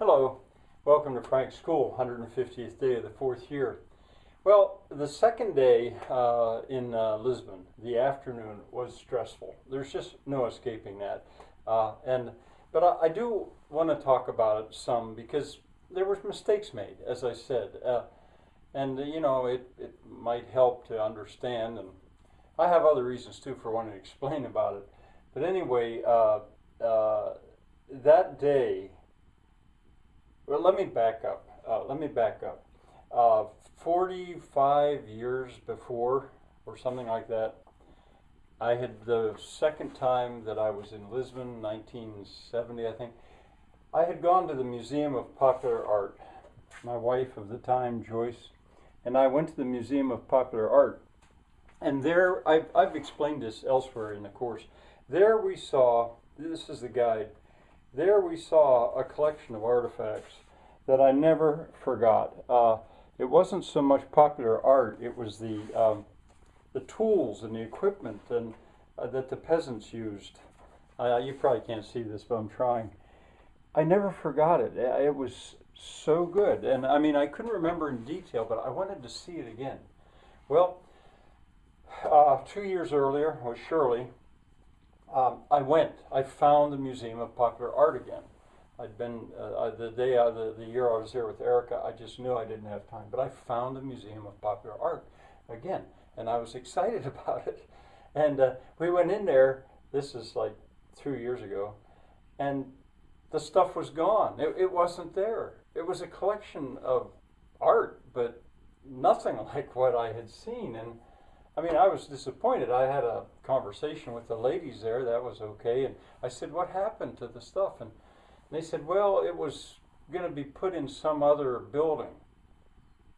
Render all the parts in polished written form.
Hello, welcome to Frank's School, 150th day of the fourth year. Well, the second day in Lisbon, the afternoon was stressful. There's just no escaping that. But I do want to talk about it some because there were mistakes made, as I said. It might help to understand, and I have other reasons too for wanting to explain about it. But anyway, that day, well, let me back up. 45 years before, or something like that, I had the second time that I was in Lisbon, 1970, I think. I had gone to the Museum of Popular Art. My wife of the time, Joyce, and I went to the Museum of Popular Art. And there, I've explained this elsewhere in the course. There we saw, this is the guide, there we saw a collection of artifacts that I never forgot. It wasn't so much popular art, it was the tools and the equipment and that the peasants used. You probably can't see this, but I'm trying. I never forgot it. It was so good. And I mean, I couldn't remember in detail, but I wanted to see it again. Well, 2 years earlier, with Shirley, I found the Museum of Popular Art again. I'd been, the year I was there with Erica, I just knew I didn't have time. But I found the Museum of Popular Art again, and I was excited about it. And we went in there, this is like 2 years ago, and the stuff was gone. It wasn't there. It was a collection of art, but nothing like what I had seen. And I mean, I was disappointed. I had a conversation with the ladies there. That was okay. And I said, what happened to the stuff? And they said, well, it was going to be put in some other building.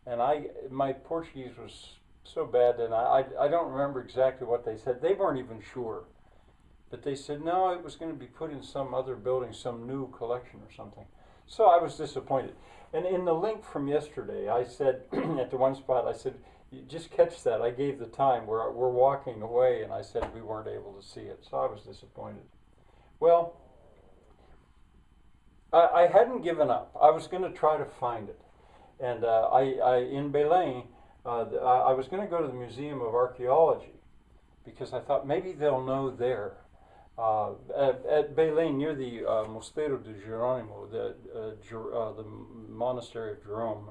And my Portuguese was so bad, and I don't remember exactly what they said. They weren't even sure. But they said, no, it was going to be put in some other building, some new collection or something. So I was disappointed. And in the link from yesterday, I said, at the one spot, I said, you just catch that. I gave the time. We're walking away, and I said we weren't able to see it. So I was disappointed. Well, I hadn't given up. I was going to try to find it. And in Belém, I was going to go to the Museum of Archaeology because I thought maybe they'll know there. At Belém, near the Mosteiro de Jerónimo, the monastery of Jerome,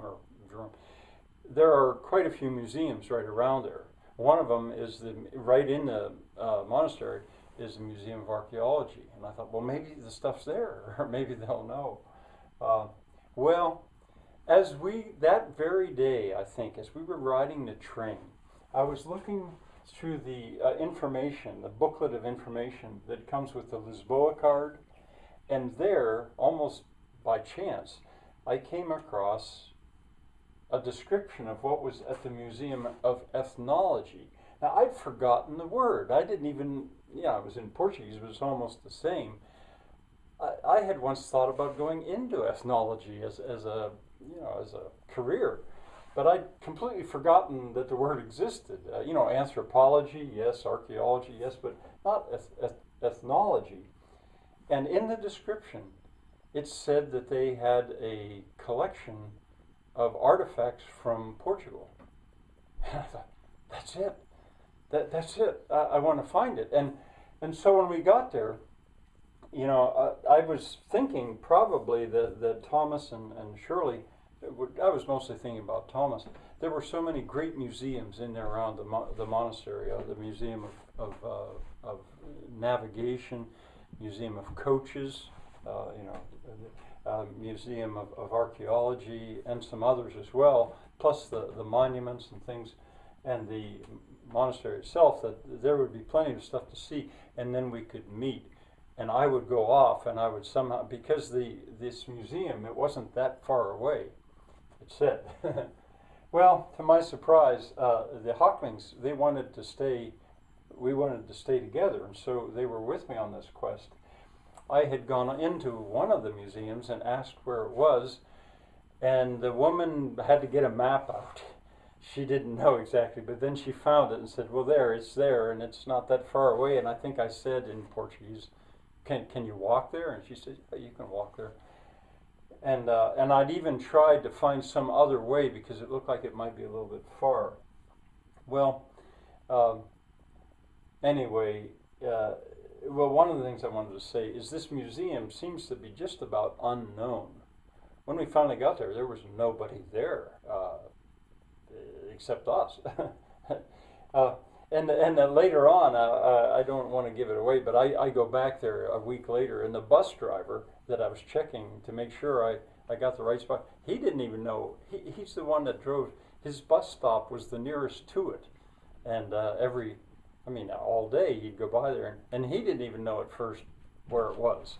there are quite a few museums right around there. One of them is right in the monastery is the Museum of Archaeology. And I thought, well, maybe the stuff's there, or maybe they'll know. Well, that very day, I think, as we were riding the train, I was looking through the information, the booklet of information that comes with the Lisboa card, and there, almost by chance, I came across a description of what was at the Museum of Ethnology. Now, I'd forgotten the word. I didn't even, it was in Portuguese, but it was almost the same. I had once thought about going into ethnology as a career, but I'd completely forgotten that the word existed. Anthropology, yes, archaeology, yes, but not ethnology. And in the description, it said that they had a collection of artifacts from Portugal. And I thought, that's it. That's it. I want to find it. And so when we got there, I was thinking probably that Thomas and Shirley, I was mostly thinking about Thomas. There were so many great museums in there around the monastery, the Museum of Navigation, Museum of Coaches, Museum of Archaeology, and some others as well, plus the monuments and things, and the monastery itself, that there would be plenty of stuff to see, and then we could meet. And I would go off, and I would somehow, because this museum, it wasn't that far away, it said. Well, to my surprise, the Hocklings, we wanted to stay together, and so they were with me on this quest. I had gone into one of the museums and asked where it was, and the woman had to get a map out. She didn't know exactly, but then she found it and said, well, it's there, and it's not that far away. And I think I said in Portuguese, can you walk there? And she said, you can walk there. And I'd even tried to find some other way because it looked like it might be a little bit far. Well, anyway, well, one of the things I wanted to say is this museum seems to be just about unknown. When we finally got there, there was nobody there except us. And later on, I don't want to give it away, but I go back there a week later, and the bus driver that I was checking to make sure I got the right spot, he didn't even know. He's the one that drove. His bus stop was the nearest to it. And all day he'd go by there, and he didn't even know at first where it was.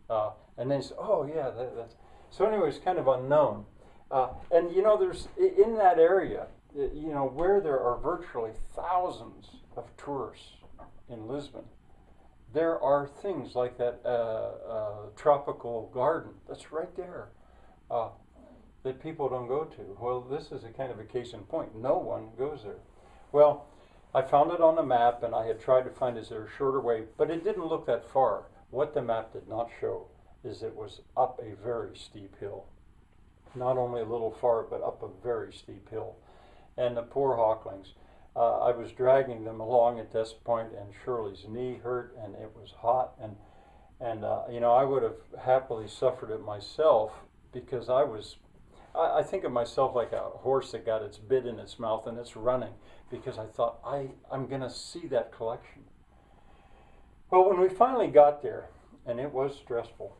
And then he said, oh, yeah, that's... So anyway, it's kind of unknown. And, there's, in that area, where there are virtually thousands of tourists in Lisbon, there are things like that tropical garden that's right there that people don't go to. Well, this is a kind of a case in point. No one goes there. Well, I found it on a map, and I had tried to find is there a shorter way, but it didn't look that far. What the map did not show is it was up a very steep hill. Not only a little far, but up a very steep hill. And the poor hawklings, I was dragging them along at this point, and Shirley's knee hurt, and it was hot, and I would have happily suffered it myself because I think of myself like a horse that got its bit in its mouth and it's running because I thought I'm going to see that collection. Well, when we finally got there, and it was stressful,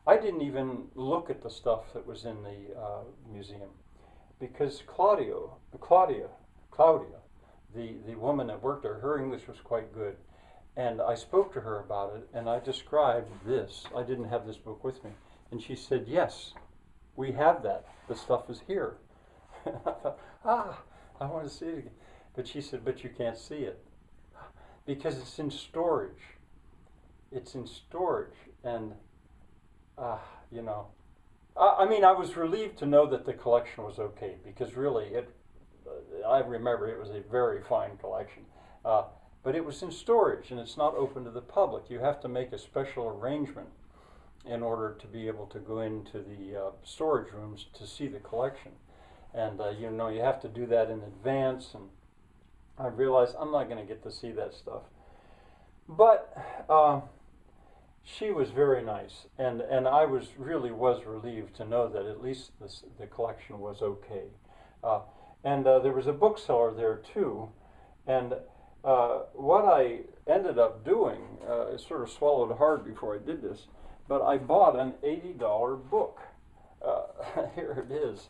I didn't even look at the stuff that was in the museum because Claudia, the woman that worked there, her English was quite good. And I spoke to her about it, and I described this. I didn't have this book with me. And she said, yes, we have that. The stuff is here. And I thought, I want to see it again. But she said, but you can't see it. Because it's in storage. It's in storage. And, I was relieved to know that the collection was okay. Because really, I remember it was a very fine collection. But it was in storage, and it's not open to the public. You have to make a special arrangement in order to be able to go into the storage rooms to see the collection. And, you have to do that in advance, and I realized I'm not going to get to see that stuff. But she was very nice, and I really was relieved to know that at least the collection was okay. And there was a bookseller there, too, and what I ended up doing, it sort of swallowed hard before I did this, but I bought an $80 book. Here it is.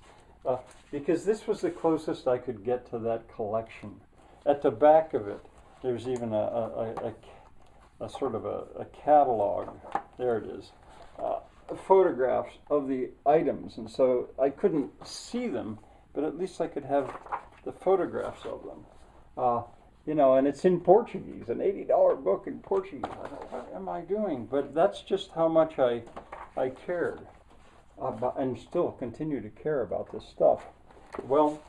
Because this was the closest I could get to that collection. At the back of it, there's even a sort of a catalog. There it is. Photographs of the items. And so I couldn't see them, but at least I could have the photographs of them. And it's in Portuguese, an $80 book in Portuguese. I thought, what am I doing? But that's just how much I cared about, and still continue to care about this stuff. Well,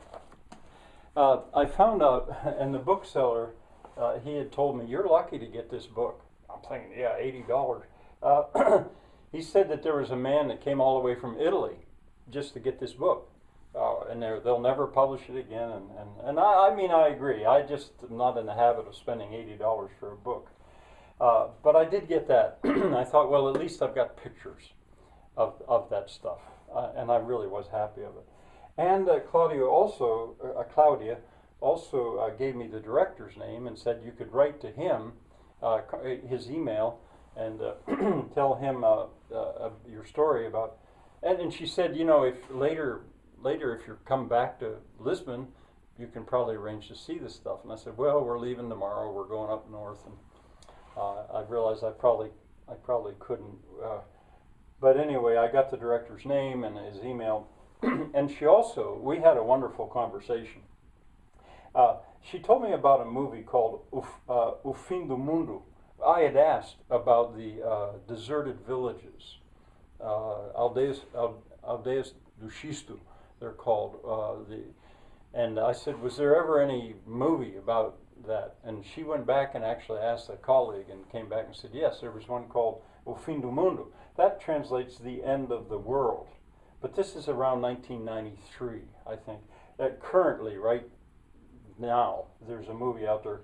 I found out, and the bookseller, he had told me, you're lucky to get this book. I'm thinking, yeah, $80. He said that there was a man that came all the way from Italy just to get this book. And they'll never publish it again. And I agree. I just am not in the habit of spending $80 for a book. But I did get that. I thought, well, at least I've got pictures of that stuff. And I really was happy of it. And Claudia also gave me the director's name and said you could write to him, his email, and tell him your story about. And she said, if later if you come back to Lisbon, you can probably arrange to see this stuff. And I said, well, we're leaving tomorrow. We're going up north, and I realized I probably couldn't. But anyway, I got the director's name and his email, and we had a wonderful conversation. She told me about a movie called O Fim do Mundo. I had asked about the deserted villages, aldeias do Xisto, they're called. And I said, was there ever any movie about that? And she went back and actually asked a colleague and came back and said, yes, there was one called O Fim do Mundo. That translates the end of the world. But this is around 1993, I think. Currently, right now, there's a movie out there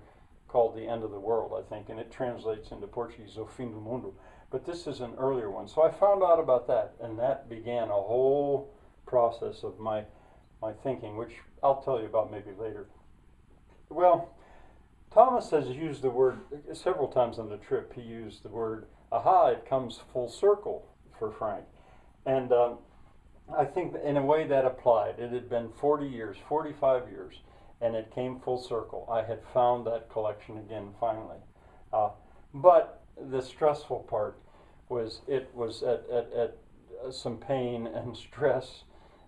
called The End of the World, I think, and it translates into Portuguese, O Fim do Mundo. But this is an earlier one. So I found out about that, and that began a whole process of my thinking, which I'll tell you about maybe later. Well, Thomas has used the word several times on the trip. He used the word, aha, it comes full circle for Frank. And I think in a way that applied. It had been 40 years, 45 years, and it came full circle. I had found that collection again finally. But the stressful part was it was at some pain and stress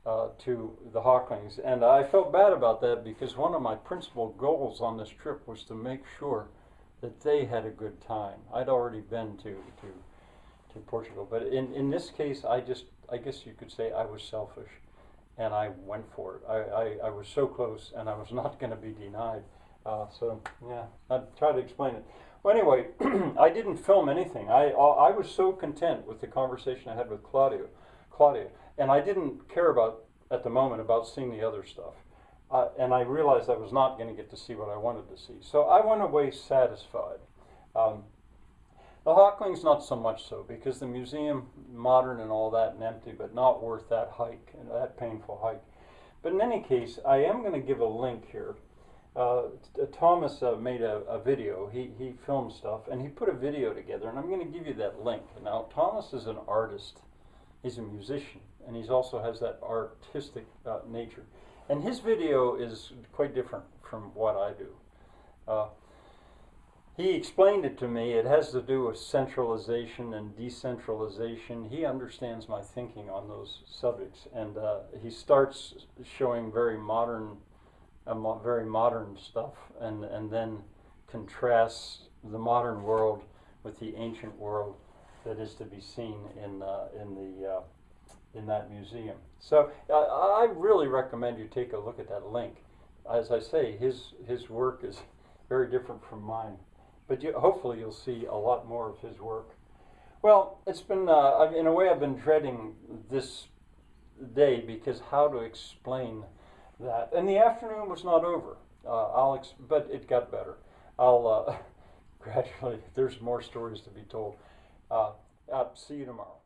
to the Hawklings. And I felt bad about that because one of my principal goals on this trip was to make sure that they had a good time. I'd already been to Portugal, but in this case, I guess you could say I was selfish, and I went for it. I was so close, and I was not going to be denied. So yeah, I'd try to explain it. Well, anyway, I didn't film anything. I was so content with the conversation I had with Claudia, and I didn't care about at the moment about seeing the other stuff. And I realized I was not going to get to see what I wanted to see. So I went away satisfied. The Hawklings, not so much so, because the museum, modern and all that and empty, but not worth that hike, and that painful hike. But in any case, I am going to give a link here. Thomas made a video. He filmed stuff, and he put a video together, and I'm going to give you that link. Now, Thomas is an artist. He's a musician, and he also has that artistic nature. And his video is quite different from what I do. He explained it to me. It has to do with centralization and decentralization. He understands my thinking on those subjects, and he starts showing very modern stuff, and then contrasts the modern world with the ancient world that is to be seen in that museum. So I really recommend you take a look at that link. As I say, his work is very different from mine. But hopefully you'll see a lot more of his work. Well, it's been, in a way I've been dreading this day, because how to explain that. And the afternoon was not over, but it got better. I'll gradually, there's more stories to be told. See you tomorrow.